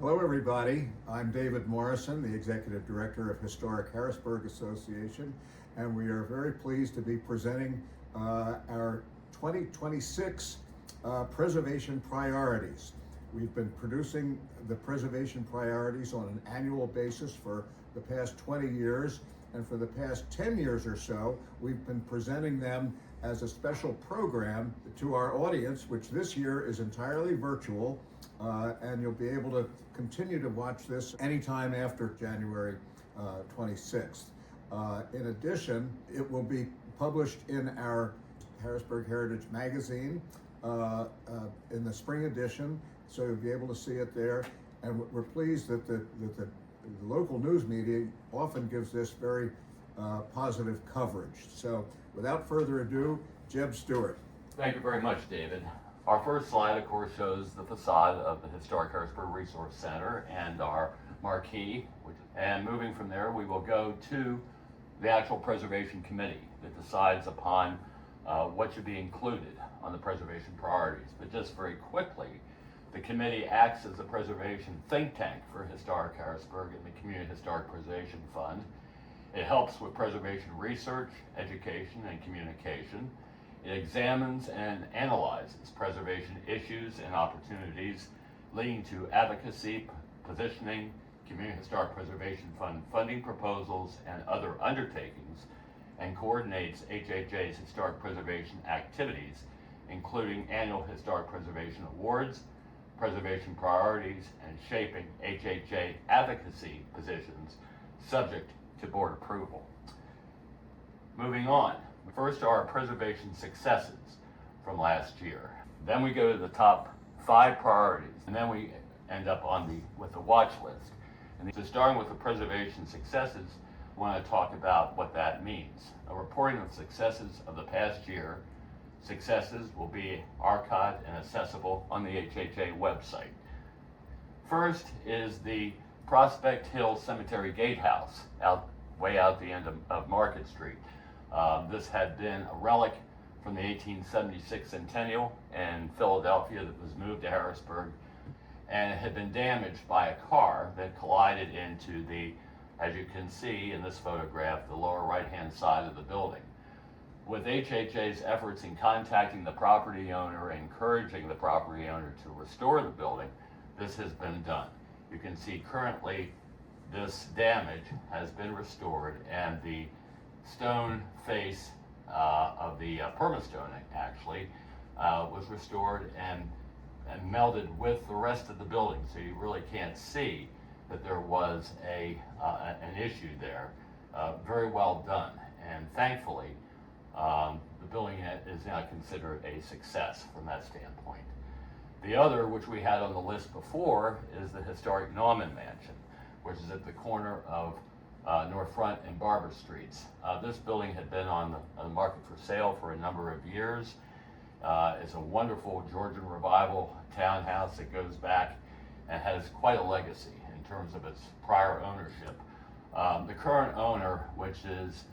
Hello, everybody. I'm David Morrison, the Executive Director of Historic Harrisburg Association, and we are very pleased to be presenting our 2026 preservation priorities. We've been producing the preservation priorities on an annual basis for the past 20 years, and for the past 10 years or so, we've been presenting them as a special program to our audience, which this year is entirely virtual, and you'll be able to continue to watch this anytime after January 26th. In addition, it will be published in our Harrisburg Heritage Magazine in the spring edition, so you'll be able to see it there. And we're pleased that the local news media often gives this very positive coverage. So without further ado, Jeb Stuart. Thank you very much, David. Our first slide, of course, shows the facade of the Historic Harrisburg Resource Center and our marquee. And moving from there, we will go to the actual preservation committee that decides upon what should be included on the preservation priorities. But just very quickly, the committee acts as a preservation think tank for Historic Harrisburg and the Community Historic Preservation Fund. It helps with preservation research, education, and communication. It examines and analyzes preservation issues and opportunities leading to advocacy, positioning, Community Historic Preservation Fund funding proposals, and other undertakings, and coordinates HHA's historic preservation activities, including annual historic preservation awards, preservation priorities, and shaping HHA advocacy positions subject to board approval. With on. First are our preservation successes from last year. Then we go to the top 5 priorities, and then we end up with the watch list. And so starting with the preservation successes, I want to talk about what that means. A reporting of successes of the past year. Successes will be archived and accessible on the HHA website. First is the Prospect Hill Cemetery Gatehouse, way out the end of Market Street. This had been a relic from the 1876 centennial in Philadelphia that was moved to Harrisburg, and it had been damaged by a car that collided into as you can see in this photograph, the lower right-hand side of the building. With HHA's efforts in contacting the property owner and encouraging the property owner to restore the building, this has been done. You can see currently this damage has been restored, and the stone face of the permastone actually was restored and melded with the rest of the building, so you really can't see that there was an issue there. Very well done, and thankfully the building is now considered a success from that standpoint. The other, which we had on the list before, is the historic Nauman Mansion, which is at the corner of North Front and Barber Streets. This building had been on the market for sale for a number of years. It's a wonderful Georgian Revival townhouse that goes back and has quite a legacy in terms of its prior ownership. The current owner, which is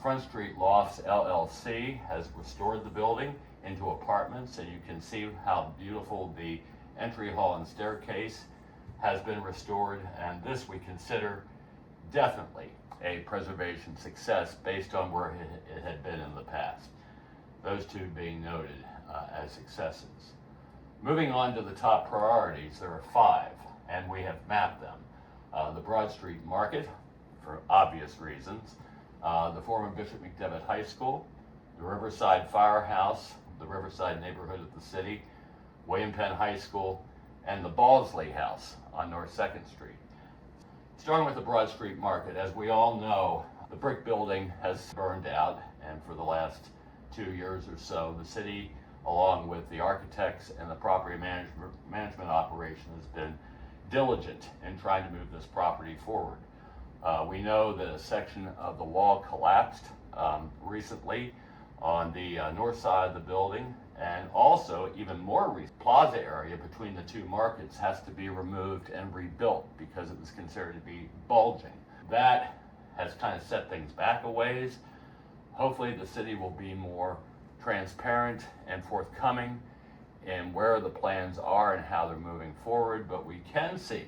Front Street Lofts LLC, has restored the building into apartments, and you can see how beautiful the entry hall and staircase has been restored, and this we consider definitely a preservation success based on where it had been in the past. Those two being noted as successes. Moving on to the top priorities, there are 5, and we have mapped them. The Broad Street Market, for obvious reasons, the former Bishop McDevitt High School, the Riverside Firehouse, the Riverside neighborhood of the city, William Penn High School, and the Balsley House on North 2nd Street. Starting with the Broad Street Market, as we all know, the brick building has burned out, and for the last 2 years or so, the city, along with the architects and the property management operation, has been diligent in trying to move this property forward. We know that a section of the wall collapsed recently on the north side of the building, and also even more recent, plaza area between the two markets has to be removed and rebuilt because it was considered to be bulging. That has kind of set things back a ways. Hopefully the city will be more transparent and forthcoming in where the plans are and how they're moving forward, but we can see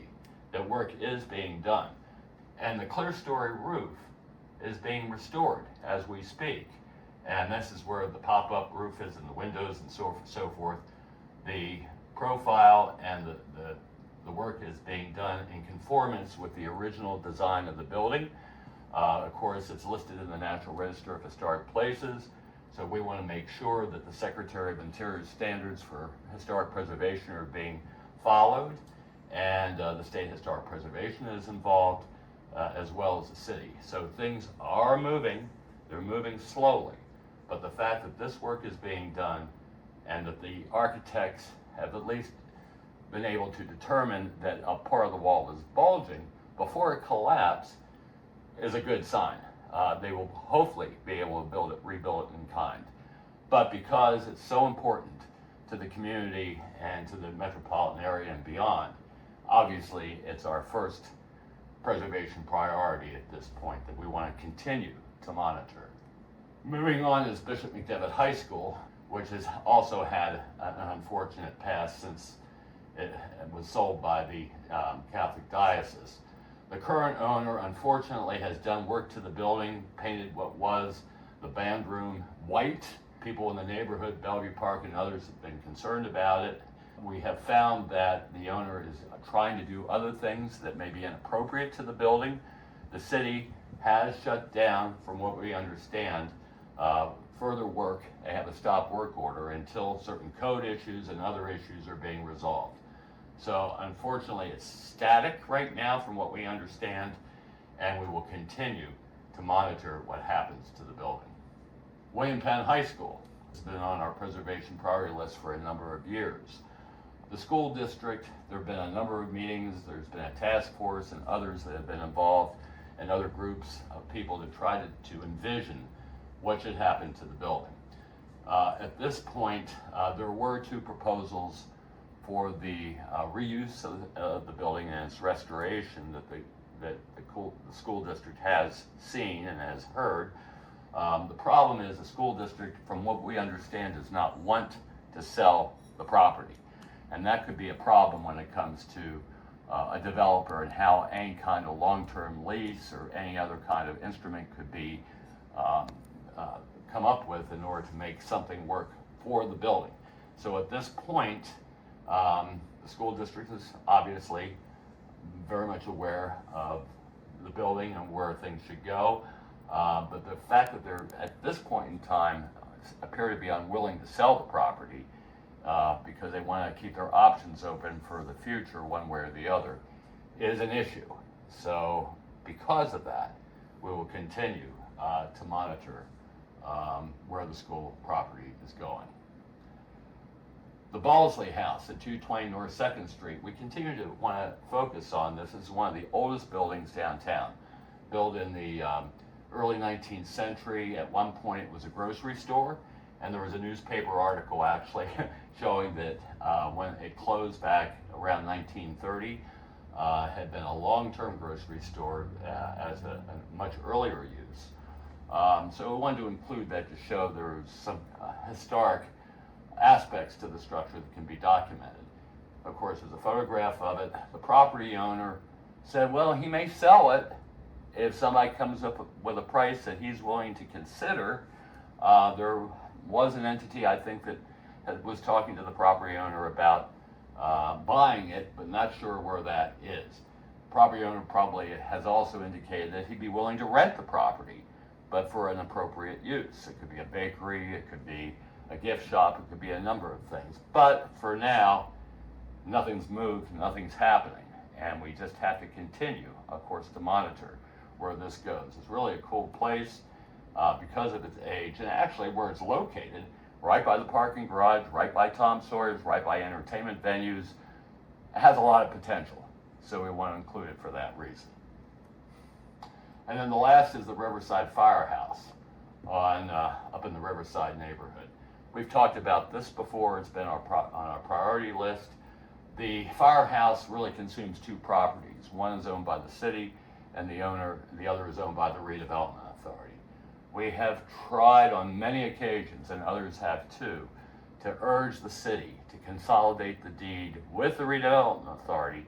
that work is being done. And the clear story roof is being restored as we speak. And this is where the pop-up roof is and the windows and so forth. The profile and the work is being done in conformance with the original design of the building. Of course, it's listed in the National Register of Historic Places, so we want to make sure that the Secretary of Interior standards for historic preservation are being followed, and the State Historic Preservation is involved, as well as the city. So things are moving, they're moving slowly, but the fact that this work is being done and that the architects have at least been able to determine that a part of the wall is bulging before it collapses is a good sign. They will hopefully be able to rebuild it in kind. But because it's so important to the community and to the metropolitan area and beyond, obviously it's our first preservation priority at this point that we want to continue to monitor. Moving on is Bishop McDevitt High School, which has also had an unfortunate past since it was sold by the Catholic Diocese. The current owner, unfortunately, has done work to the building, painted what was the band room white. People in the neighborhood, Bellevue Park and others, have been concerned about it. We have found that the owner is trying to do other things that may be inappropriate to the building. The city has shut down, from what we understand, further work. They have a stop work order until certain code issues and other issues are being resolved. So unfortunately, it's static right now from what we understand, and we will continue to monitor what happens to the building. William Penn High School has been on our preservation priority list for a number of years. The school district, there have been a number of meetings, there's been a task force and others that have been involved, and other groups of people to try to envision what should happen to the building. At this point, there were two proposals for the reuse of the building and its restoration that the school district has seen and has heard. The problem is the school district, from what we understand, does not want to sell the property. And that could be a problem when it comes to a developer and how any kind of long-term lease or any other kind of instrument could be come up with in order to make something work for the building. So at this point, the school district is obviously very much aware of the building and where things should go. But the fact that they're, at this point in time, appear to be unwilling to sell the property because they want to keep their options open for the future one way or the other is an issue. So because of that, we will continue to monitor where the school property is going. The Balsley House at 220 North 2nd Street, we continue to want to focus on this. This is one of the oldest buildings downtown, built in the early 19th century. At one point it was a grocery store, and there was a newspaper article actually showing that when it closed back around 1930, had been a long-term grocery store as a much earlier use. So we wanted to include that to show there's some historic aspects to the structure that can be documented. Of course, there's a photograph of it. The property owner said, well, he may sell it if somebody comes up with a price that he's willing to consider. There was an entity, I think, that was talking to the property owner about buying it, but not sure where that is. The property owner probably has also indicated that he'd be willing to rent the property, but for an appropriate use. It could be a bakery, it could be a gift shop, it could be a number of things. But for now, nothing's moved, nothing's happening, and we just have to continue, of course, to monitor where this goes. It's really a cool place because of its age, and actually where it's located, right by the parking garage, right by Tom Sawyer's, right by entertainment venues. It has a lot of potential, so we want to include it for that reason. And then the last is the Riverside Firehouse up in the Riverside neighborhood. We've talked about this before. It's been on our priority list. The firehouse really consumes two properties. One is owned by the city, and the other is owned by the redevelopment authority. We have tried on many occasions, and others have too, to urge the city to consolidate the deed with the redevelopment authority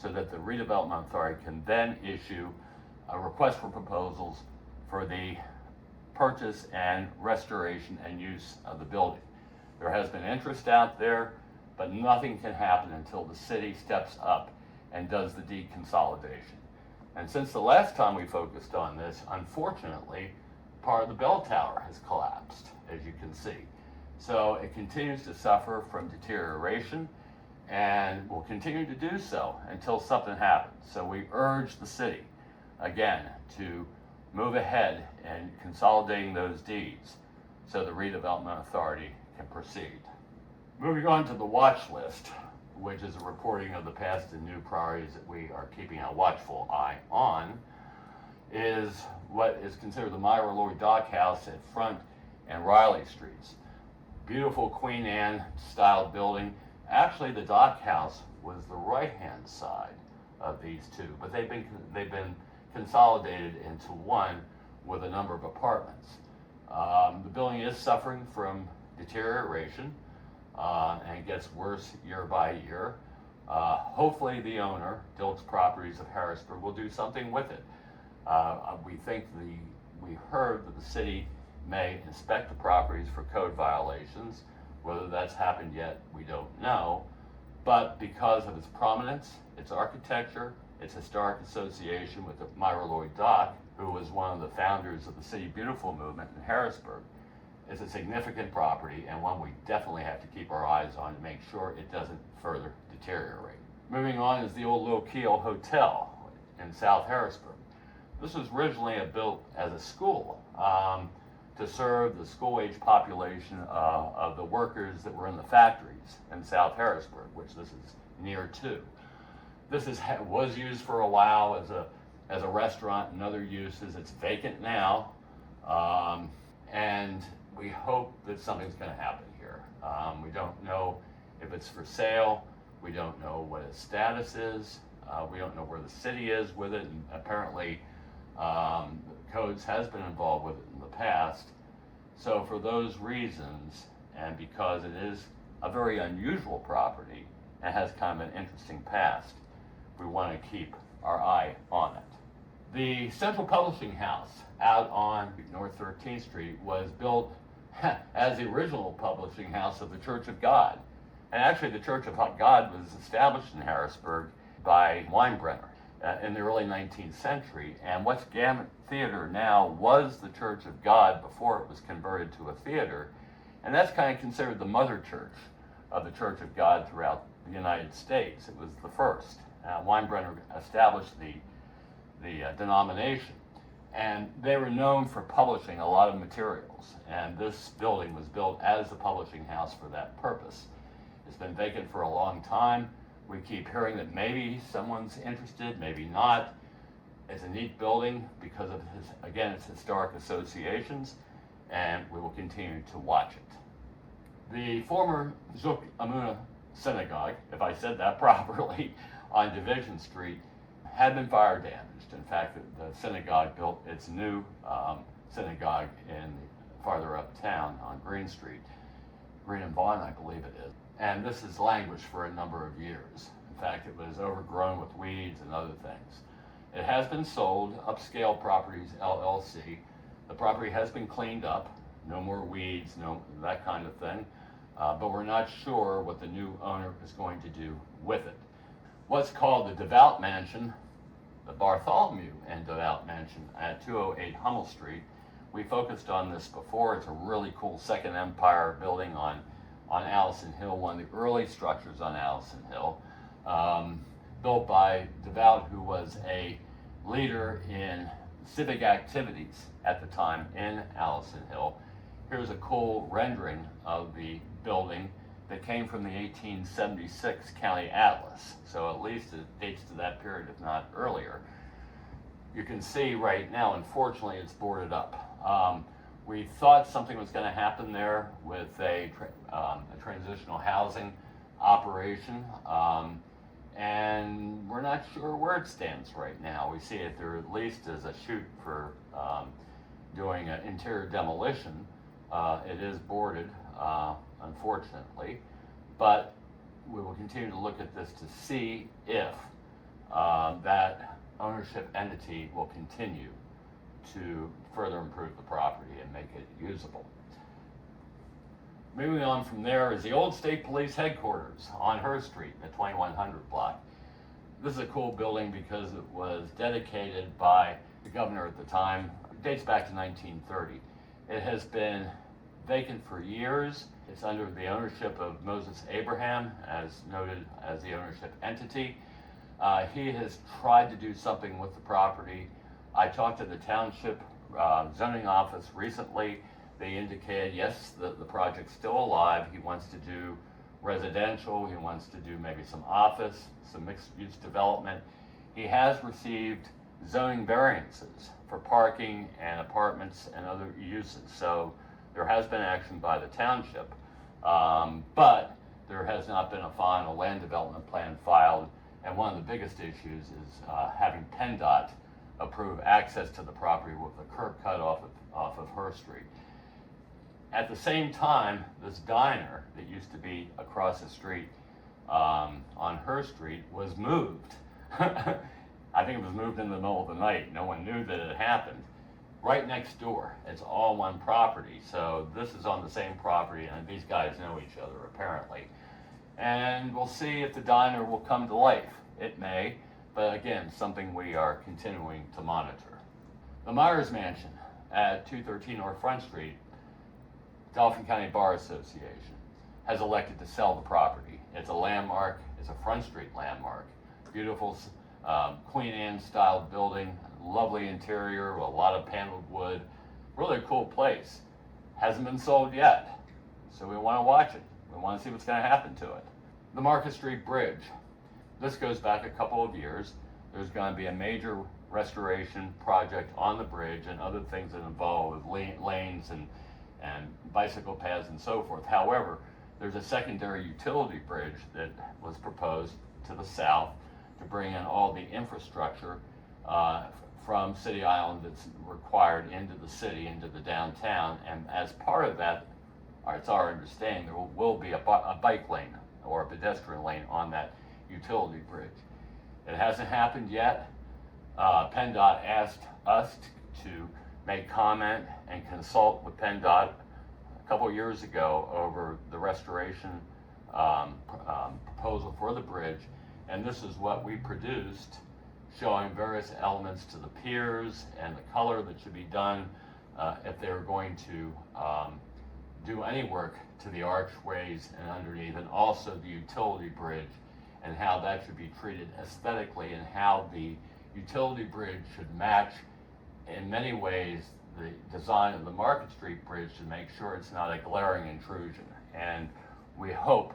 so that the redevelopment authority can then issue a request for proposals for the purchase and restoration and use of the building. There has been interest out there, but nothing can happen until the city steps up and does the deed consolidation. And since the last time we focused on this, unfortunately, part of the bell tower has collapsed, as you can see. So it continues to suffer from deterioration and will continue to do so until something happens. So we urge the city, again, to move ahead in consolidating those deeds so the redevelopment authority can proceed. Moving on to the watch list, which is a reporting of the past and new priorities that we are keeping a watchful eye on, is what is considered the Myra Lloyd Dock House at Front and Riley Streets. Beautiful Queen Anne style building. Actually, the Dock House was the right-hand side of these two, but they've been consolidated into one with a number of apartments. The building is suffering from deterioration and gets worse year by year. Hopefully the owner, Dilks Properties of Harrisburg, will do something with it. We heard that the city may inspect the properties for code violations. Whether that's happened yet, we don't know. But because of its prominence, its architecture, its historic association with the Myra Lloyd Dock, who was one of the founders of the City Beautiful movement in Harrisburg, is a significant property and one we definitely have to keep our eyes on to make sure it doesn't further deteriorate. Moving on is the old Lochiel Hotel in South Harrisburg. This was originally built as a school to serve the school-age population of the workers that were in the factories in South Harrisburg, which this is near to. This was used for a while as a restaurant and other uses. It's vacant now, and we hope that something's going to happen here. We don't know if it's for sale. We don't know what its status is. We don't know where the city is with it. And apparently, Codes has been involved with it in the past. So for those reasons, and because it is a very unusual property and has kind of an interesting past, we want to keep our eye on it. The Central Publishing House out on North 13th Street was built as the original publishing house of the Church of God. And actually the Church of God was established in Harrisburg by Weinbrenner in the early 19th century. And what's Gannett Theater now was the Church of God before it was converted to a theater. And that's kind of considered the mother church of the Church of God throughout the United States. It was the first. Weinbrenner established the denomination. And they were known for publishing a lot of materials. And this building was built as the publishing house for that purpose. It's been vacant for a long time. We keep hearing that maybe someone's interested, maybe not. It's a neat building because of its historic associations, and we will continue to watch it. The former Zuk Amuna Synagogue, if I said that properly, on Division Street, had been fire damaged. In fact, the synagogue built its new synagogue farther uptown on Green Street, Green and Vaughn, I believe it is. And this has languished for a number of years. In fact, it was overgrown with weeds and other things. It has been sold, Upscale Properties LLC. The property has been cleaned up, no more weeds, no that kind of thing. But we're not sure what the new owner is going to do with it. What's called the Devout Mansion, the Bartholomew and Devout Mansion at 208 Hummel Street. We focused on this before. It's a really cool Second Empire building on Allison Hill, one of the early structures on Allison Hill, built by Devout, who was a leader in civic activities at the time in Allison Hill. Here's a cool rendering of the building that came from the 1876 County Atlas. So at least it dates to that period, if not earlier. You can see right now, unfortunately, it's boarded up. We thought something was going to happen there with a transitional housing operation, and we're not sure where it stands right now. We see it there at least as a shoot for doing an interior demolition. It is boarded, unfortunately, but we will continue to look at this to see if that ownership entity will continue to further improve the property and make it usable. Moving on from there is the old State Police headquarters on Hurst Street, the 2100 block. This is a cool building because it was dedicated by the governor at the time. It dates back to 1930. It has been vacant for years. It's under the ownership of Moses Abraham, as noted as the ownership entity. He has tried to do something with the property. I talked to the township zoning office recently. They indicated, yes, the project's still alive. He wants to do residential. He wants to do maybe some office, some mixed-use development. He has received zoning variances for parking and apartments and other uses. So there has been action by the township, but there has not been a final land development plan filed. And one of the biggest issues is having PennDOT approve access to the property with a curb cut off of Hurst Street. At the same time, this diner that used to be across the street on Hurst Street was moved. I think it was moved in the middle of the night. No one knew that it happened. Right next door, it's all one property. So this is on the same property, and these guys know each other apparently. And we'll see if the diner will come to life. It may, but again, something we are continuing to monitor. The Myers Mansion at 213 North Front Street, Dauphin County Bar Association has elected to sell the property. It's a landmark, it's a Front Street landmark. Beautiful Queen Anne style building, lovely interior, a lot of paneled wood, really a cool place. Hasn't been sold yet, so we want to watch it. We want to see what's going to happen to it. The Market Street Bridge. This goes back a couple of years. There's going to be a major restoration project on the bridge and other things that involve lanes and bicycle paths and so forth. However, there's a secondary utility bridge that was proposed to the south to bring in all the infrastructure from City Island that's required into the city, into the downtown. And as part of that, it's our understanding, there will be a bike lane or a pedestrian lane on that utility bridge. It hasn't happened yet. PennDOT asked us to make comment and consult with PennDOT a couple years ago over the restoration proposal for the bridge, and this is what we produced, showing various elements to the piers and the color that should be done if they were going to do any work to the archways and underneath, and also the utility bridge and how that should be treated aesthetically, and how the utility bridge should match in many ways the design of the Market Street Bridge to make sure it's not a glaring intrusion. And we hope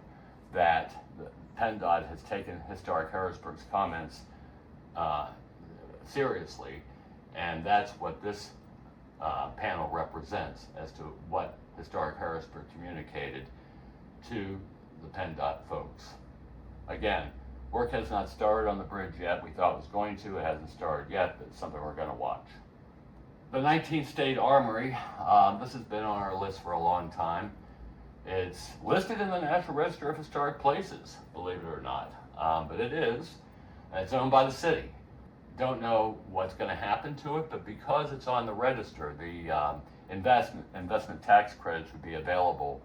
that PennDOT has taken Historic Harrisburg's comments seriously, and that's what this panel represents as to what Historic Harrisburg communicated to the PennDOT folks. Again, work has not started on the bridge yet. We thought it was going to. It hasn't started yet, but it's something we're going to watch. The 19th State Armory, this has been on our list for a long time. It's listed in the National Register of Historic Places, believe it or not, but it is. It's owned by the city. Don't know what's going to happen to it, but because it's on the register, the investment tax credits would be available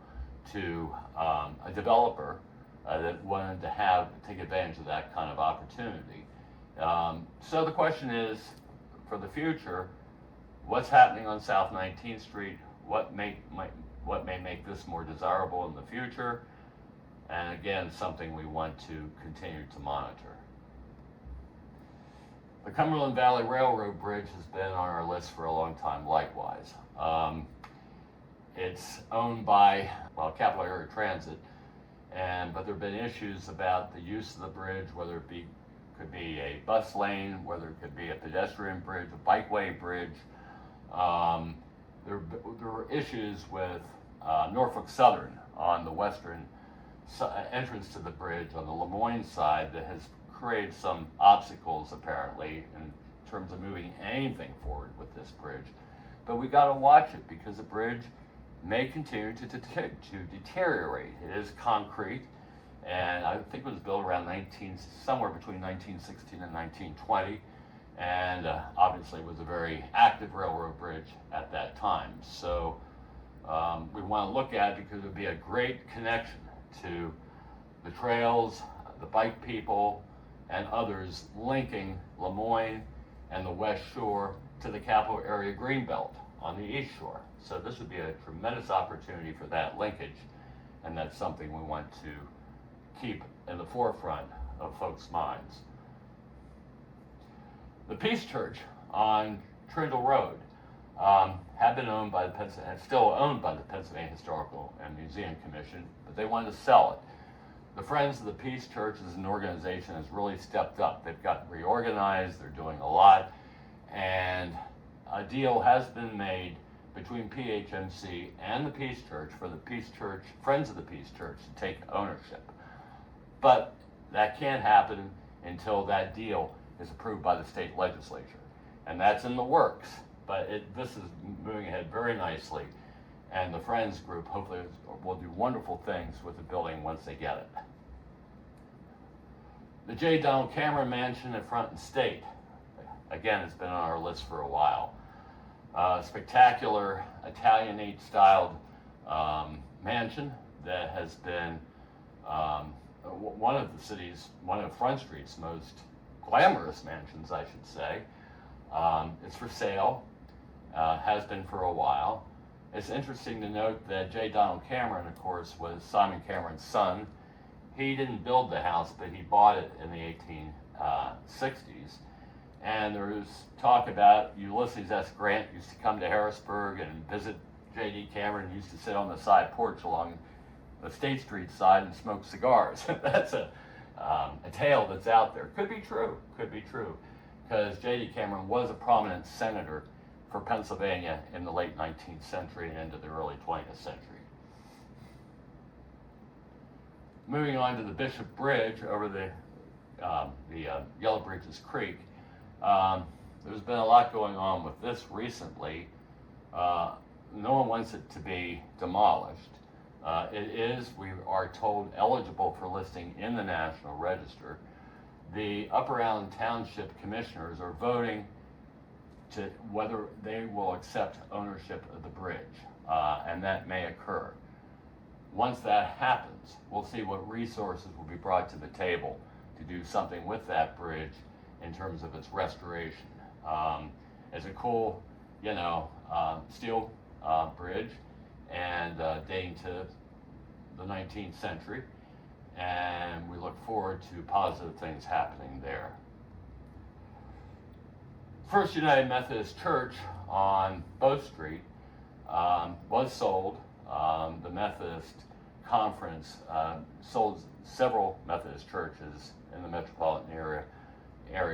to a developer that wanted to take advantage of that kind of opportunity. So the question is, for the future, what's happening on South 19th Street? What may make this more desirable in the future? And again, something we want to continue to monitor. The Cumberland Valley Railroad Bridge has been on our list for a long time likewise. It's owned by, Capital Area Transit, but there have been issues about the use of the bridge, whether it could be a bus lane, whether it could be a pedestrian bridge, a bikeway bridge. There were issues with Norfolk Southern on the western entrance to the bridge on the Lemoyne side that has created some obstacles apparently in terms of moving anything forward with this bridge. But we got to watch it because the bridge may continue to deteriorate. It is concrete, and I think it was built around somewhere between 1916 and 1920, and obviously was a very active railroad bridge at that time. So we want to look at it because it would be a great connection to the trails, the bike people, and others linking Lemoyne and the West Shore to the capital area Greenbelt on the East Shore. So this would be a tremendous opportunity for that linkage, and that's something we want to keep in the forefront of folks' minds. The Peace Church on Trindle Road had been owned by still owned by the Pennsylvania Historical and Museum Commission, but they wanted to sell it. The Friends of the Peace Church as an organization has really stepped up. They've gotten reorganized, they're doing a lot, and a deal has been made between PHMC and the Peace Church for the Peace Church, Friends of the Peace Church, to take ownership. But that can't happen until that deal is approved by the state legislature. And that's in the works, but this is moving ahead very nicely. And the Friends group hopefully will do wonderful things with the building once they get it. The J. Donald Cameron Mansion at Front and State. Again, it's been on our list for a while. Spectacular Italianate styled mansion that has been one of Front Street's most glamorous mansions, I should say. It's for sale, has been for a while. It's interesting to note that J. Donald Cameron, of course, was Simon Cameron's son. He didn't build the house, but he bought it in the 1860s. And there was talk about Ulysses S. Grant used to come to Harrisburg and visit J.D. Cameron, used to sit on the side porch along the State Street side and smoke cigars. That's a tale that's out there. Could be true, because J.D. Cameron was a prominent senator for Pennsylvania in the late 19th century and into the early 20th century. Moving on to the Bishop Bridge over the Yellow Bridges Creek. There's been a lot going on with this recently. No one wants it to be demolished. It is, we are told, eligible for listing in the National Register. The Upper Allen Township Commissioners are voting to whether they will accept ownership of the bridge, and that may occur. Once that happens, we'll see what resources will be brought to the table to do something with that bridge in terms of its restoration. It's a cool, steel bridge, and dating to the 19th century, and we look forward to positive things happening there. First United Methodist Church on Bow Street was sold. The Methodist Conference sold several Methodist churches in the metropolitan area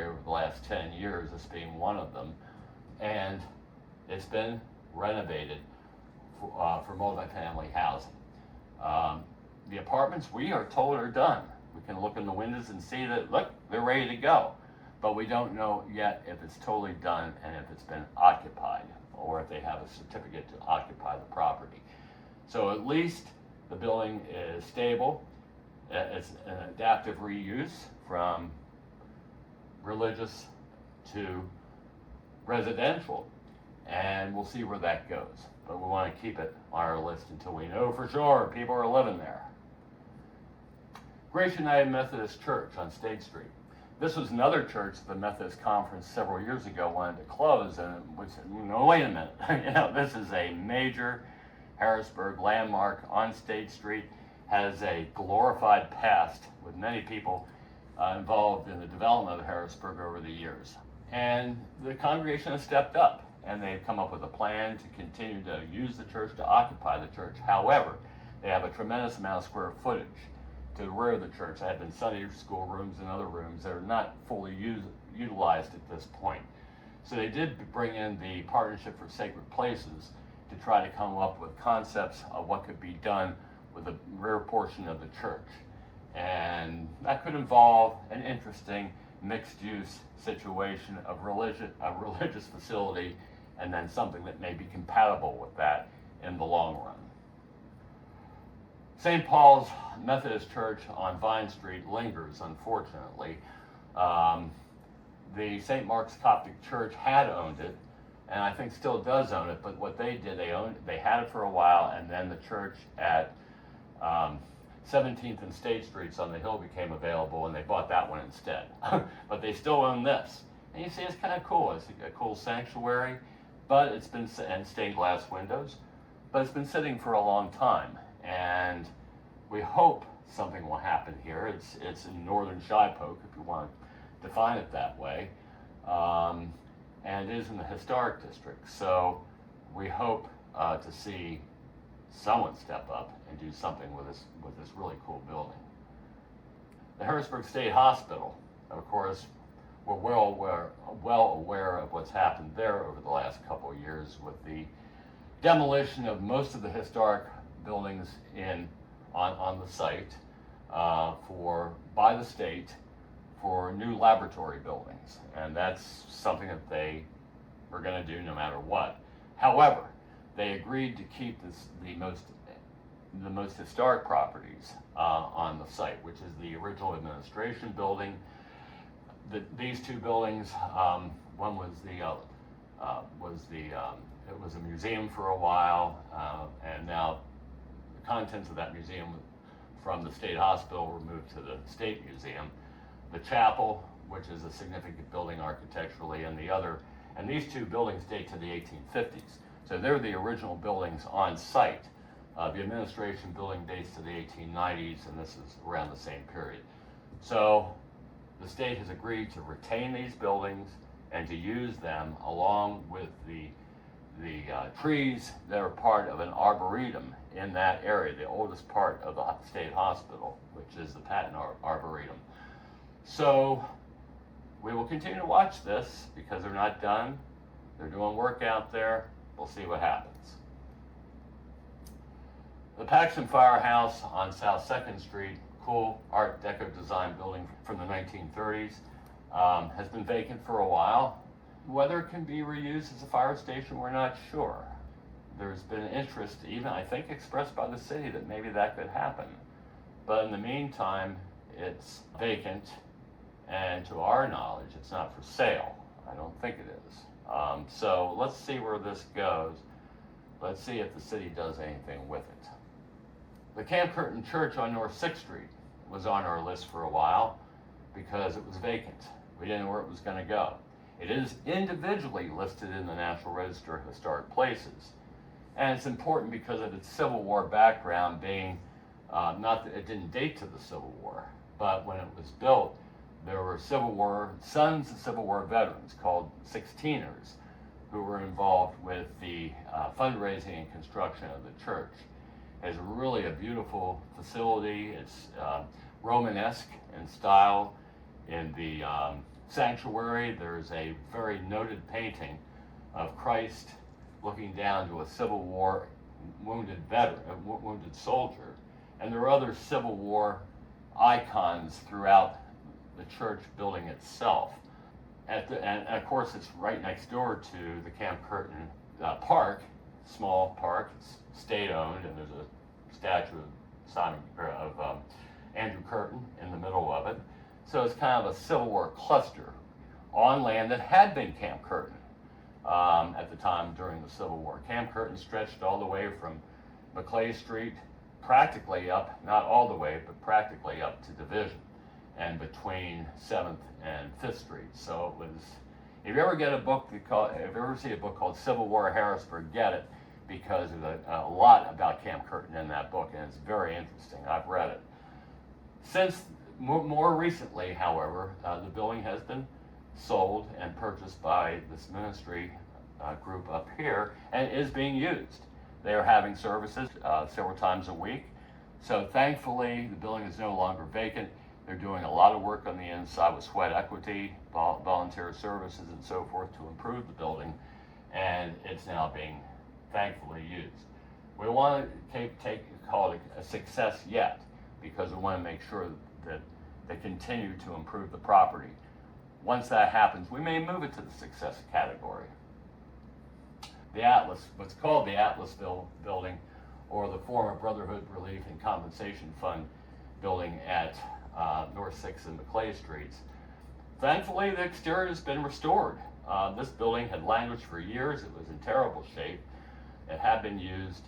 over the last 10 years, this being one of them, and it's been renovated for multifamily housing. The apartments, we are told, are done. We can look in the windows and see that, look, they're ready to go. But we don't know yet if it's totally done and if it's been occupied, or if they have a certificate to occupy the property. So at least the building is stable. It's an adaptive reuse from religious to residential, and we'll see where that goes. But we want to keep it on our list until we know for sure people are living there. Grace United Methodist Church on State Street. This was another church that the Methodist Conference several years ago wanted to close, and we said, no, wait a minute. This is a major Harrisburg landmark on State Street, has a glorified past with many people involved in the development of Harrisburg over the years. And the congregation has stepped up, and they've come up with a plan to continue to use the church, to occupy the church. However, they have a tremendous amount of square footage to the rear of the church. There have been Sunday school rooms and other rooms that are not fully utilized at this point. So they did bring in the Partnership for Sacred Places to try to come up with concepts of what could be done with the rear portion of the church. And that could involve an interesting mixed-use situation of a religious facility, and then something that may be compatible with that in the long run. St. Paul's Methodist Church on Vine Street lingers, unfortunately. The St. Mark's Coptic Church had owned it, and I think still does own it, but what they did, they had it for a while, and then the church at 17th and State Streets on the hill became available, and they bought that one instead. But they still own this. And you see, it's kind of cool. It's a cool sanctuary, but it's been, and stained glass windows, but it's been sitting for a long time. And we hope something will happen here. It's in northern Shipoke, if you want to define it that way. And it is in the historic district. So we hope to see someone step up and do something with this really cool building. The Harrisburg State Hospital, of course, we're well aware of what's happened there over the last couple of years with the demolition of most of the historic buildings on the site by the state for new laboratory buildings, and that's something that they were going to do no matter what. However, they agreed to keep the most historic properties on the site, which is the original administration building. These two buildings, one was it was a museum for a while, and now the contents of that museum from the state hospital were moved to the state museum. The chapel, which is a significant building architecturally, and these two buildings date to the 1850s. So they're the original buildings on site. The administration building dates to the 1890s, and this is around the same period. So the state has agreed to retain these buildings and to use them along with the trees that are part of an arboretum in that area, the oldest part of the state hospital, which is the Patton Arboretum. So we will continue to watch this because they're not done. They're doing work out there. We'll see what happens. The Paxton Firehouse on South 2nd Street, cool Art Deco design building from the 1930s, has been vacant for a while. Whether it can be reused as a fire station, we're not sure. There's been interest, even I think expressed by the city, that maybe that could happen. But in the meantime, it's vacant, and to our knowledge, it's not for sale. I don't think it is. So let's see where this goes. Let's see if the city does anything with it. The Camp Curtin Church on North 6th Street was on our list for a while because it was vacant. We didn't know where it was going to go. It is individually listed in the National Register of Historic Places. And it's important because of its Civil War background being, not that it didn't date to the Civil War, but when it was built, there were sons of Civil War veterans called Sixteeners who were involved with the fundraising and construction of the church. It's really a beautiful facility. It's Romanesque in style. In the sanctuary, there's a very noted painting of Christ looking down to a Civil War wounded soldier. And there are other Civil War icons throughout the church building itself. And of course, it's right next door to the Camp Curtin Park, small park. It's state-owned, and there's a statue of Andrew Curtin in the middle of it. So it's kind of a Civil War cluster on land that had been Camp Curtin at the time during the Civil War. Camp Curtin stretched all the way from Maclay Street, practically up, not all the way, but practically up to Division, and between 7th and 5th Street. So it was, if you ever see a book called Civil War Harrisburg, get it, because there's a lot about Camp Curtin in that book, and it's very interesting. I've read it. Since more recently, however, the building has been sold and purchased by this ministry group up here, and is being used. They are having services several times a week. So thankfully, the building is no longer vacant. They're doing a lot of work on the inside with sweat equity, volunteer services, and so forth to improve the building, and it's now being thankfully used. We want to call it a success yet, because we want to make sure that they continue to improve the property. Once that happens, we may move it to the success category. The Atlas, what's called the Atlasville building or the former Brotherhood Relief and Compensation Fund building at North 6th and Maclay Streets. Thankfully, the exterior has been restored. This building had languished for years. It was in terrible shape. It had been used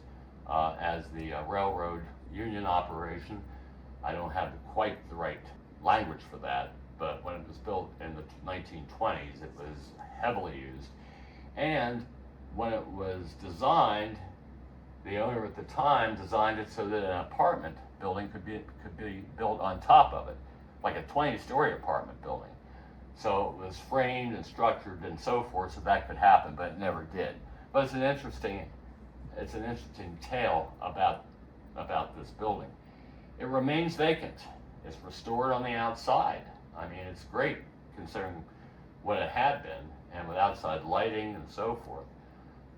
as the railroad union operation. I don't have quite the right language for that, but when it was built in the 1920s, it was heavily used. And when it was designed, the owner at the time designed it so that an apartment building could be built on top of it, like a 20-story apartment building. So it was framed and structured and so forth so that could happen, but it never did. But it's an interesting tale about this building. It remains vacant. It's restored on the outside. I mean, it's great considering what it had been and with outside lighting and so forth.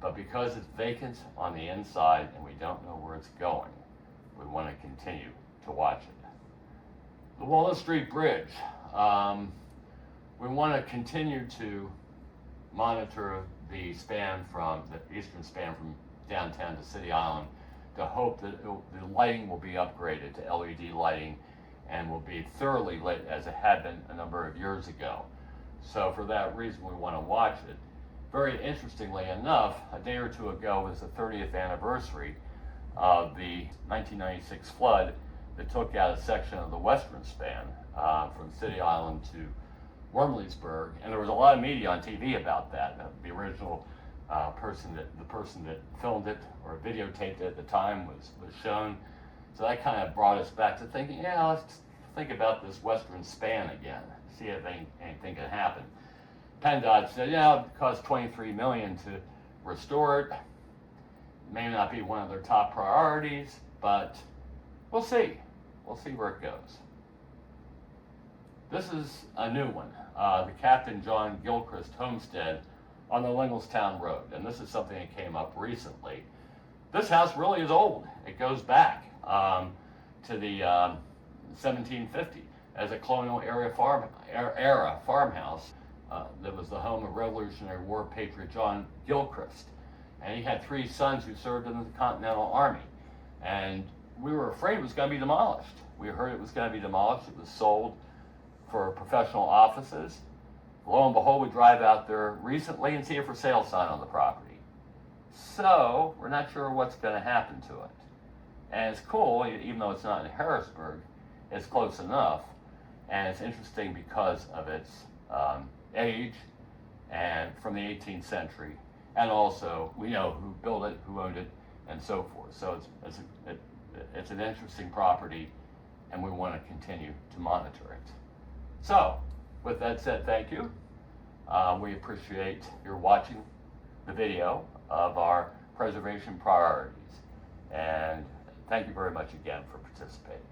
But because it's vacant on the inside and we don't know where it's going, we want to continue to watch it. The Walnut Street Bridge. We want to continue to monitor the span from the eastern span from downtown to City Island to hope that the lighting will be upgraded to LED lighting and will be thoroughly lit as it had been a number of years ago. So for that reason, we want to watch it. Very interestingly enough, a day or two ago was the 30th anniversary of the 1996 flood that took out a section of the western span from City Island to Wormleysburg, and there was a lot of media on TV about that. The original person that filmed it or videotaped it at the time was shown. So that kind of brought us back to thinking, yeah, let's think about this western span again, see if anything can happen. PennDOT said, yeah, it cost $23 million to restore it. May not be one of their top priorities, but we'll see. We'll see where it goes. This is a new one, the Captain John Gilchrist Homestead on the Linglestown Road, and this is something that came up recently. This house really is old. It goes back to the 1750 as a colonial era farmhouse that was the home of Revolutionary War patriot John Gilchrist, and he had 3 sons who served in the Continental Army, and we were afraid it was going to be demolished. We heard it was going to be demolished. It was sold for professional offices. Lo and behold, we drive out there recently and see a for sale sign on the property. So we're not sure what's going to happen to it. And it's cool, even though it's not in Harrisburg, it's close enough. And it's interesting because of its age and from the 18th century. And also, we know who built it, who owned it, and so forth. So it's an interesting property, and we want to continue to monitor it. So, with that said, thank you. We appreciate your watching the video of our preservation priorities. And thank you very much again for participating.